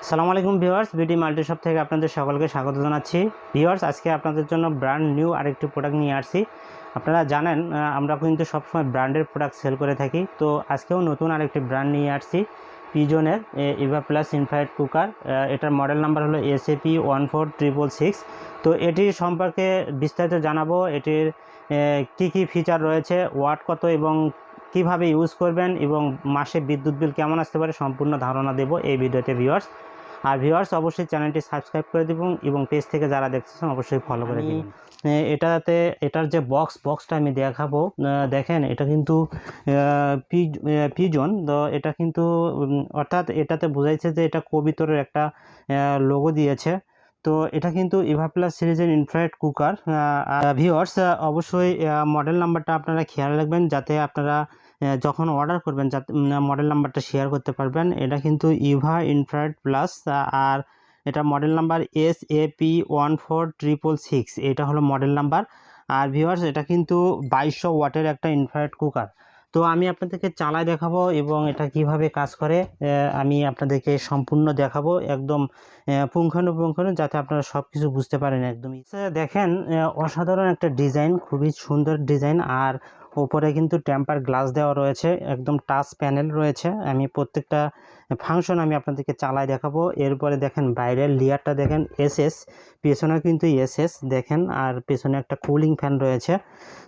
আসসালামু আলাইকুম viewers, BD মাল্টিশপ থেকে আপনাদের সকলকে স্বাগত জানাচ্ছি। ভিউয়ার্স, আজকে আপনাদের জন্য ব্র্যান্ড নিউ আরেকটি প্রোডাক্ট নিয়ে আসছি। আপনারা জানেন আমরা কিন্তু সবসময় ব্র্যান্ডের প্রোডাক্ট সেল করে থাকি। তো আজকেও নতুন আরেকটি ব্র্যান্ড নিয়ে আসছি, পিজনের ইভা প্লাস ইনফ্রারেড কুকার। এটার মডেল নাম্বার হলো SAP14666। তো এটির সম্পর্কে বিস্তারিত জানাবো, এটির কি কি ফিচার রয়েছে, ওয়াট কত এবং কিভাবে ইউজ করবেন এবং মাসে বিদ্যুৎ বিল কেমন আসতে পারে সম্পূর্ণ ধারণা দেব এই ভিডিওতে ভিউয়ার্স। আর ভিউয়ার্স, অবশ্যই চ্যানেলটি সাবস্ক্রাইব করে দিবেন এবং পেজ থেকে যারা দেখছেন অবশ্যই ফলো করে দিবেন। এটার যে বক্সটা আমি দেখাবো, দেখেন এটা কিন্তু পিজন। তো এটা কিন্তু অর্থাৎ এটাতে বোঝাইছে যে এটা কবিতরের একটা লোগো দিয়েছে। তো এটা কিন্তু ইভা প্লাস সিরিজের ইনফ্রারেড কুকার। ভিউয়ার্স, অবশ্যই মডেল নাম্বারটা আপনারা খেয়াল রাখবেন যাতে আপনারা যখন অর্ডার করবেন যাতে মডেল নাম্বারটা শেয়ার করতে পারবেন। এটা কিন্তু ইভা ইনফ্রারেড প্লাস, আর এটা মডেল নাম্বার SAP14666, এটা হলো মডেল নাম্বার। আর ভিউয়ার্স, এটা কিন্তু 2200 ওয়াটের একটা ইনফ্রারেড কুকার। তো আমি আপনাদেরকে চালায় দেখাবো এবং এটা কিভাবে কাজ করে আমি আপনাদেরকে সম্পূর্ণ দেখাবো একদম পুঙ্খানুপুঙ্খানু, যাতে আপনারা সব কিছু বুঝতে পারেন একদমই। দেখেন, অসাধারণ একটা ডিজাইন, খুবই সুন্দর ডিজাইন। আর উপরে কিন্তু টেম্পার গ্লাস দেওয়া রয়েছে, একদম টাচ প্যানেল রয়েছে। আমি প্রত্যেকটা ফাংশন আমি আপনাদেরকে চালায় দেখাবো। এরপরে দেখেন বাইরের লেয়ারটা দেখেন SS, পেছনে কিন্তু SS দেখেন, আর পেছনে একটা কুলিং ফ্যান রয়েছে।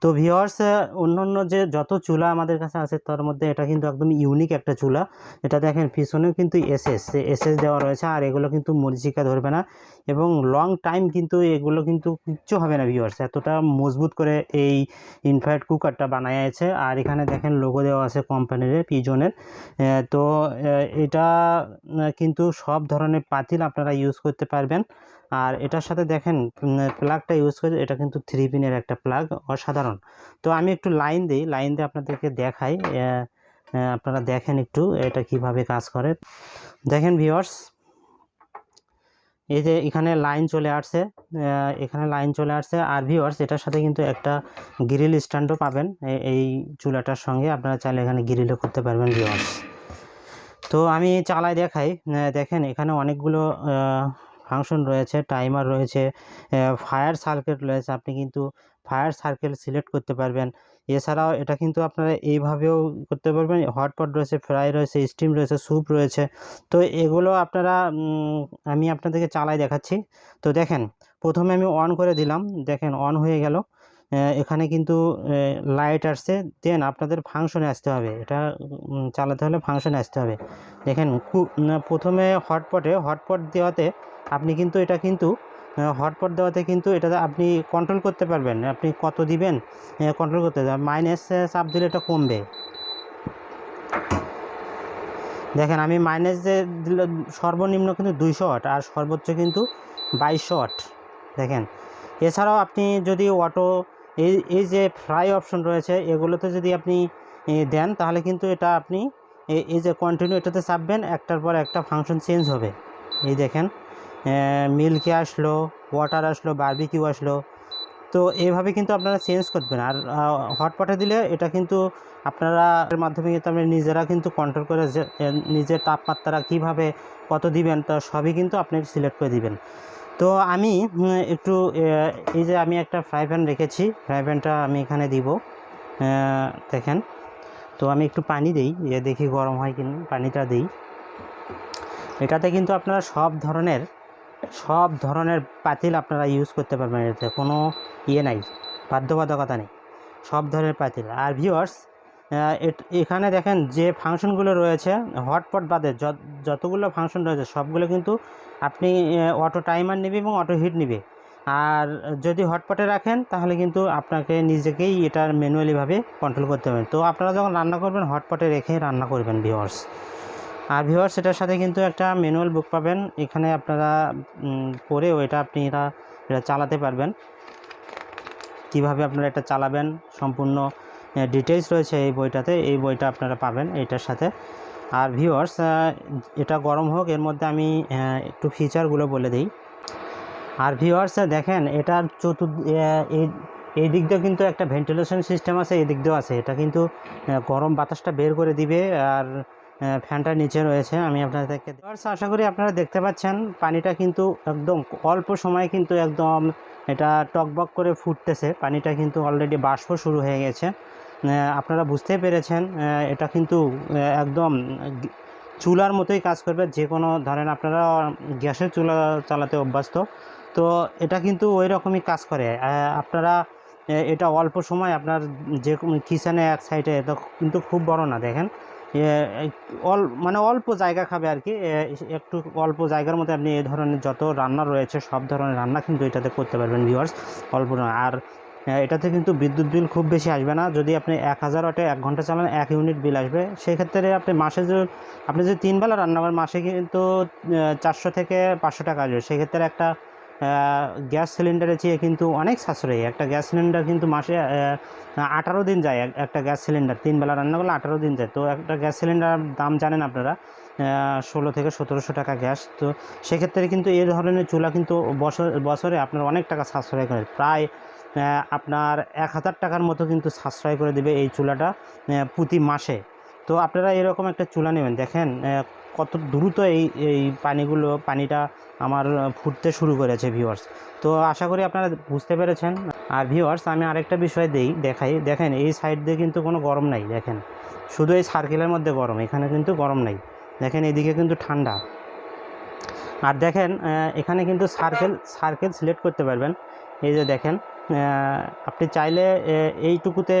তো ভিউয়ার্স, অন্যান্য যে যত চুলা আমাদের কাছে আছে তার মধ্যে এটা কিন্তু একদম ইউনিক একটা চুলা। এটা দেখেন পিছনেও কিন্তু SS দেওয়া রয়েছে, আর এগুলো কিন্তু মরিচিকা ধরবে না এবং লং টাইম কিন্তু এগুলো কিন্তু কিচ্ছু হবে না ভিউয়ার্স। এতটা মজবুত করে এই ইনফ্রারেড কুকারটা বানাইছে। আর এখানে দেখেন লোগো দেওয়া আছে কোম্পানির পিজনের। তো এটা কিন্তু সব ধরনের পাতিল আপনারা ইউজ করতে পারবেন। আর এটার সাথে দেখেন প্লাগটা ইউজ করে, এটা কিন্তু 3 পিনের একটা প্লাগ, অসাধারণ। তো আমি একটু লাইন দিয়ে আপনাদেরকে দেখাই, আপনারা দেখেন একটু এটা কিভাবে কাজ করে। দেখেন ভিউয়ার্স, এই যে এখানে লাইন চলে আসছে, আর ভিউয়ার্স এটার সাথে কিন্তু একটা গ্রিল স্ট্যান্ডও পাবেন এই চুলাটার সঙ্গে। আপনারা চাইলে এখানে গ্রিলও করতে পারবেন ভিউয়ার্স। তো আমি চালাই দেখাই। দেখেন এখানে অনেকগুলো ফাংশন রয়েছে, টাইমার রয়েছে, ফায়ার সার্কেল রয়েছে। আপনি কিন্তু ফায়ার সার্কেল সিলেক্ট করতে পারবেন। এছাড়াও এটা কিন্তু আপনারা এইভাবেও করতে পারবেন। হটপট রয়েছে, ফ্রাই রয়েছে, স্টিম রয়েছে, স্যুপ রয়েছে। তো এগুলো আপনারা আমি আপনাদেরকে চালাই দেখাচ্ছি। তো দেখেন, প্রথমে আমি অন করে দিলাম, দেখেন অন হয়ে গেল। এখানে কিন্তু লাইট আসছে। দেন আপনাদের ফাংশনে আসতে হবে, এটা চালাতে হলে ফাংশনে আসতে হবে। দেখেন প্রথমে হটপট দেওয়াতে আপনি কিন্তু এটা কিন্তু হটপট দেওয়াতে কিন্তু এটাতে আপনি কন্ট্রোল করতে পারবেন, আপনি কত দিবেন কন্ট্রোল করতে যাবেন। মাইনাস চাপ দিলে এটা কমবে। দেখেন আমি মাইনাস যে দিলে সর্বনিম্ন কিন্তু 200 ওয়াট, আর সর্বোচ্চ কিন্তু 2200 ওয়াট। দেখেন, এছাড়াও আপনি যদি অটো এই যে ফ্রাই অপশন রয়েছে এগুলোতে যদি আপনি দেন, তাহলে কিন্তু এটা আপনি এই যে কন্টিনিউ এটাতে চাপবেন, একটার পর একটা ফাংশন চেঞ্জ হবে। এই দেখেন মিল্কি আসলো, ওয়াটার আসলো, বারবিকিউ আসলো। তো এইভাবে কিন্তু আপনারা চেঞ্জ করবেন। আর হটপটে দিলে এটা কিন্তু আপনারা এর মাধ্যমে কিন্তু আপনি নিজেরা কিন্তু কন্ট্রোল করে নিজের তাপমাত্রা কিভাবে কত দিবেন তা সবই কিন্তু আপনি সিলেক্ট করে দিবেন। তো আমি একটু এই যে আমি একটা ফ্রাই প্যান রেখেছি, ফ্রাই প্যানটা আমি এখানে দিব। দেখেন, তো আমি একটু পানি দিই, দেখি গরম হয় কিনা, পানিটা দিই। এটাতে কিন্তু আপনারা সব ধরনের পাতিল আপনারা ইউজ করতে পারবেন। এতে কোনো নাই, বাধ্যবাধকতা নেই, সব ধরনের পাতিল। আর ভিউয়ার্স, এখানে দেখেন যে ফাংশনগুলো রয়েছে হটপট বাদে যতগুলো ফাংশন রয়েছে সবগুলো কিন্তু আপনি অটো টাইমার নেবে এবং অটো হিট নেবে। আর যদি হটপটে রাখেন তাহলে কিন্তু আপনাকে নিজেকেই এটার ম্যানুয়ালিভাবে কন্ট্রোল করতে হবে। তো আপনারা যখন রান্না করবেন হটপটে রেখে রান্না করবেন ভিউয়ার্স। আর ভিউয়ার্স, এটার সাথে কিন্তু একটা ম্যানুয়াল বুক পাবেন, এখানে আপনারা পড়েও এটা চালাতে পারবেন। কিভাবে আপনারা এটা চালাবেন সম্পূর্ণ ডিটেইলস রয়েছে এই বইটাতে, এই বইটা আপনারা পাবেন এইটার সাথে। আর ভিউয়ার্স, এটা গরম হোক, এর মধ্যে আমি একটু ফিচারগুলো বলে দিই। আর ভিউয়ার্স দেখেন, এটার এই দিক দিয়েও কিন্তু একটা ভেন্টিলেশন সিস্টেম আছে, এই দিক দিয়েও আছে। এটা কিন্তু গরম বাতাসটা বের করে দিবে। আর ফ্যানটা নিচে রয়েছে। আমি আপনাদেরকে আশা করি আপনারা দেখতে পাচ্ছেন পানিটা কিন্তু একদম অল্প সময়ে কিন্তু একদম এটা টকবক করে ফুটতেছে। পানিটা কিন্তু অলরেডি বাষ্প শুরু হয়ে গেছে। আপনারা বুঝতেই পেরেছেন এটা কিন্তু একদম চুলার মতোই কাজ করবে। যে কোনো ধরেন আপনারা গ্যাসের চুলা চালাতে অভ্যস্ত, তো এটা কিন্তু ওই রকমই কাজ করে। আপনারা এটা অল্প সময় আপনার যে কিচেনে এক সাইডে, এটা কিন্তু খুব বড় না, দেখেন মানে অল্প জায়গা খাবে আর কি। একটু অল্প জায়গার মধ্যে আপনি এই ধরনের যত রান্না রয়েছে সব ধরনের রান্না কিন্তু এটাতে করতে পারবেন ভিউয়ার্স, অল্প না। আর এটাতে কিন্তু বিদ্যুৎ বিল খুব বেশি আসবে না। যদি আপনি 1000 ওয়াটে 1 ঘন্টা চালান 1 ইউনিট বিল আসবে। সেই ক্ষেত্রে আপনি মাসে আপনি যদি 3 বেলা রান্না করেন মাসে কিন্তু 400 থেকে 500 টাকা আসবে। সেক্ষেত্রে একটা গ্যাস সিলিন্ডারের চেয়ে কিন্তু অনেক সাশ্রয়ী। একটা গ্যাস সিলিন্ডার কিন্তু মাসে 18 দিন যায়। একটা গ্যাস সিলিন্ডার 3 বেলা রান্না করলে 18 দিন যায়। তো একটা গ্যাস সিলিন্ডার দাম জানেন আপনারা 16 থেকে 1700 টাকা গ্যাস। তো সেক্ষেত্রে কিন্তু এই ধরনের চুলা কিন্তু বছরে আপনার অনেক টাকা সাশ্রয় করে, প্রায় আপনার 1000 টাকার মতো কিন্তু সাশ্রয় করে দেবে এই চুলাটা প্রতি মাসে। তো আপনারা এরকম একটা চুলা নেবেন। দেখেন কত দ্রুত এই পানিটা আমার ফুটতে শুরু করেছে ভিউয়ার্স। তো আশা করি আপনারা বুঝতে পেরেছেন। আর ভিউয়ার্স আমি আরেকটা বিষয় দেখাই। দেখেন এই সাইড দিয়ে কিন্তু কোনো গরম নাই, দেখেন শুধু এই সার্কেলের মধ্যে গরম, এখানে কিন্তু গরম নাই। দেখেন এদিকে কিন্তু ঠান্ডা। আর দেখেন এখানে কিন্তু সার্কেল সিলেক্ট করতে পারবেন। এই যে দেখেন আপনি চাইলে এইটুকুতে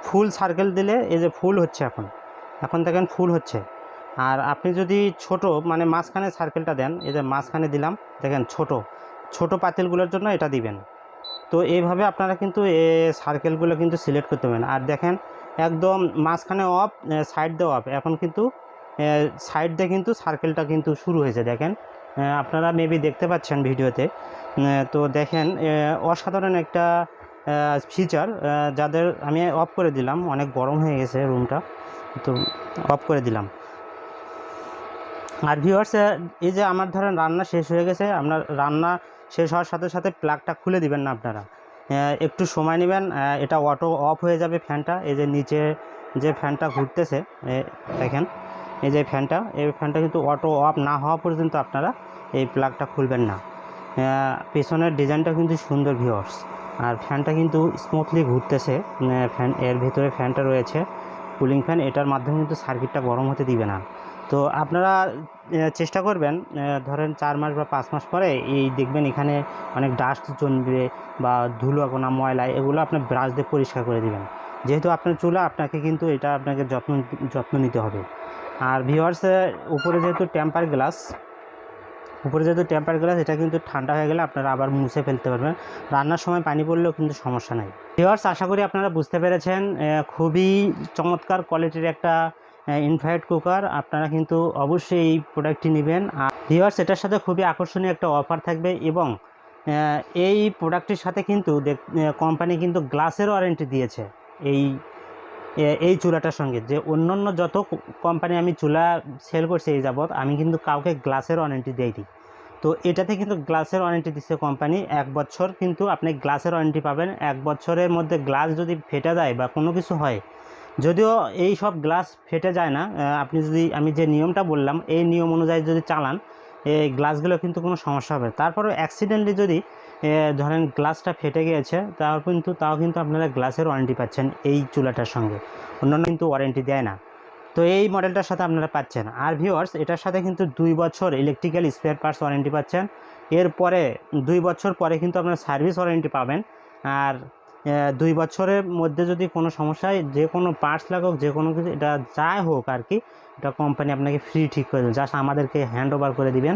ফুল সার্কেল দিলে এই যে ফুল হচ্ছে, এখন দেখেন ফুল হচ্ছে। আর আপনি যদি ছোট মানে মাঝখানে সার্কেলটা দেন, এই যে মাঝখানে দিলাম, দেখেন ছোট পাতিলগুলোর জন্য এটা দিবেন। তো এইভাবে আপনারা কিন্তু সার্কেলগুলো কিন্তু সিলেক্ট করতে পারেন। আর দেখেন একদম মাঝখানে অফ, সাইড দিয়ে অফ। এখন কিন্তু সাইড দিয়ে কিন্তু সার্কেলটা কিন্তু শুরু হয়েছে, দেখেন আপনারা মেবি দেখতে পাচ্ছেন ভিডিওতে। তো দেখেন অসাধারণ একটা ফিচার, যাদের আমি অফ করে দিলাম, অনেক গরম হয়ে গেছে রুমটা, তো অফ করে দিলাম। আর ভিউয়ার্স এই যে আমার ধরেন রান্না শেষ হয়ে গেছে, আপনার রান্না শেষ হওয়ার সাথে সাথে প্লাগটা খুলে দিবেন না আপনারা, একটু সময় নেবেন, এটা অটো অফ হয়ে যাবে ফ্যানটা। এই যে নিচে যে ফ্যানটা ঘুরতেছে দেখেন, এই যে ফ্যানটা কিন্তু অটো অফ না হওয়া পর্যন্ত আপনারা এই প্লাগটা খুলবেন না। পেছনের ডিজাইনটা কিন্তু সুন্দর ভিউয়ার্স। আর ফ্যানটা কিন্তু স্মুথলি ঘুরতেছে। এর ভিতরে ফ্যানটা রয়েছে কুলিং ফ্যান, এটার মাধ্যমে কিন্তু সার্কিটটা গরম হতে দিবে না। তো আপনারা চেষ্টা করবেন ধরেন 4 মাস বা 5 মাস পরে এই দেখবেন এখানে অনেক ডাস্ট জমবে বা ধুলোকণা ময়লা, এগুলো আপনার ব্রাশ দিয়ে পরিষ্কার করে দিবেন। যেহেতু আপনার চুলা, আপনাকে কিন্তু এটা আপনাকে যত্ন নিতে হবে। আর ভিউয়ার্স উপরে যেহেতু টেম্পার গ্লাস, এটা কিন্তু ঠান্ডা হয়ে গেলে আপনারা আবার মুছে ফেলতে পারবেন। রান্নার সময় পানি পড়লেও কিন্তু সমস্যা নাই। ভিউয়ার্স আশা করি আপনারা বুঝতে পেরেছেন, খুবই চমৎকার কোয়ালিটির একটা ইনফ্রারেড কুকার। আপনারা কিন্তু অবশ্যই এই প্রোডাক্টটি নেবেন। আর ভিউয়ার্স এটার সাথে খুবই আকর্ষণীয় একটা অফার থাকবে, এবং এই প্রোডাক্টটির সাথে কিন্তু কোম্পানি কিন্তু গ্লাসের ওয়ারেন্টি দিয়েছে এই চুলাটার সঙ্গে। যে অন্যান্য যত কোম্পানি আমি চুলা সেল করছি এই যাবৎ, আমি কিন্তু কাউকে গ্লাসের ওয়ারেন্টি দিইনি। তো এটাতে কিন্তু গ্লাসের ওয়ারেন্টি দিচ্ছে কোম্পানি। 1 বছর কিন্তু আপনি গ্লাসের ওয়ারেন্টি পাবেন। 1 বছরের মধ্যে গ্লাস যদি ফেটে যায় বা কোনো কিছু হয়, যদিও এই সব গ্লাস ফেটে যায় না, আপনি যদি আমি যে নিয়মটা বললাম এই নিয়ম অনুযায়ী যদি চালান, এই গ্লাসগুলো কিন্তু কোনো সমস্যা হবে। তারপরেও অ্যাক্সিডেন্টলি যদি ধরেন গ্লাসটা ফেটে গিয়েছে, তাও কিন্তু আপনারা গ্লাসের ওয়ারেন্টি পাচ্ছেন এই চুলাটার সঙ্গে। অন্যান্য কিন্তু ওয়ারেন্টি দেয় না। তো এই মডেলটার সাথে আপনারা পাচ্ছেন। আর ভিউয়ার্স এটার সাথে কিন্তু 2 বছর ইলেকট্রিক্যাল স্পেয়ার পার্টস ওয়ারেন্টি পাচ্ছেন। এরপরে 2 বছর পরে কিন্তু আপনারা সার্ভিস ওয়ারেন্টি পাবেন। আর 2 বছরের মধ্যে যদি কোনো সমস্যায় যে কোনো পার্টস লাগুক, যে কোনো কিছু, এটা যাই হোক আর কি, এটা কোম্পানি আপনাকে ফ্রি ঠিক করে দেবে। জাস্ট আমাদেরকে হ্যান্ড ওভার করে দিবেন,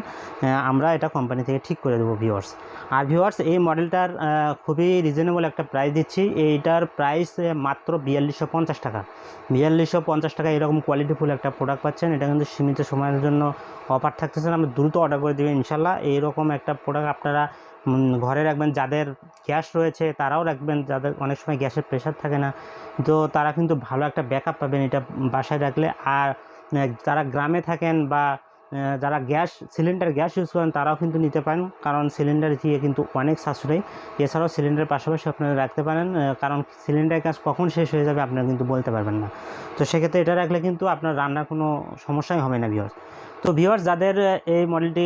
আমরা এটা কোম্পানি থেকে ঠিক করে দেবো ভিউয়ার্স। আর ভিউয়ার্স এই মডেলটার খুবই রিজনেবল একটা প্রাইস দিচ্ছি। এইটার প্রাইস মাত্র 4250 টাকা। 4250 টাকা এরকম কোয়ালিটিফুল একটা প্রোডাক্ট পাচ্ছেন। এটা কিন্তু সীমিত সময়ের জন্য অফার থাকতেছে, আমরা দ্রুত অর্ডার করে দেবেন ইনশাল্লাহ। এইরকম একটা প্রোডাক্ট আপনারা ঘরে রাখবেন। যাদের গ্যাস রয়েছে তারাও রাখবেন, যাদের অনেক সময় গ্যাসের প্রেশার থাকে না, তো তারা কিন্তু ভালো একটা ব্যাকআপ পাবেন এটা বাসায় রাখলে। আর যারা গ্রামে থাকেন বা যারা গ্যাস ইউজ করেন তারাও কিন্তু নিতে পারেন, কারণ সিলিন্ডার দিয়ে কিন্তু অনেক সাশ্রয়ী। এছাড়াও সিলিন্ডারের পাশাপাশি আপনারা রাখতে পারেন, কারণ সিলিন্ডারের গ্যাস কখন শেষ হয়ে যাবে আপনারা কিন্তু বলতে পারবেন না। তো সেক্ষেত্রে এটা রাখলে কিন্তু আপনার রান্নার কোনো সমস্যাই হবে না ভিউয়ার্স। তো ভিউয়ার্স, যাদের এই মডেলটি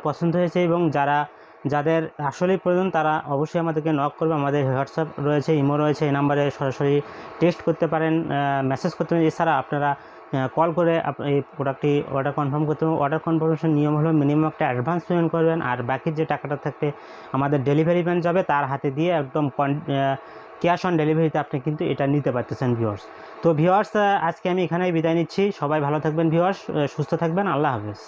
পছন্দ হয়েছে এবং যাদের আসলেই প্রয়োজন তারা অবশ্যই আমাদেরকে নক করবে। আমাদের হোয়াটসঅ্যাপ রয়েছে, ইমো রয়েছে, এই নাম্বারে সরাসরি টেক্সট করতে পারেন, মেসেজ করতে পারেন। এছাড়া আপনারা কল করে এই প্রোডাক্টটি অর্ডার কনফার্ম করতে হবে। অর্ডার কনফার্মেশন নিয়ম হলো মিনিমাম একটা অ্যাডভান্স পেমেন্ট করবেন, আর বাকি যে টাকাটা থাকবে আমাদের ডেলিভারি ম্যান যাবে তার হাতে দিয়ে একদম ক্যাশ অন ডেলিভারিতে আপনি কিন্তু এটা নিতে পারতেছেন ভিউয়ার্স। তো ভিউয়ার্স, আজকে আমি এখানেই বিদায় নিচ্ছি। সবাই ভালো থাকবেন ভিউয়ার্স, সুস্থ থাকবেন। আল্লাহ হাফেজ।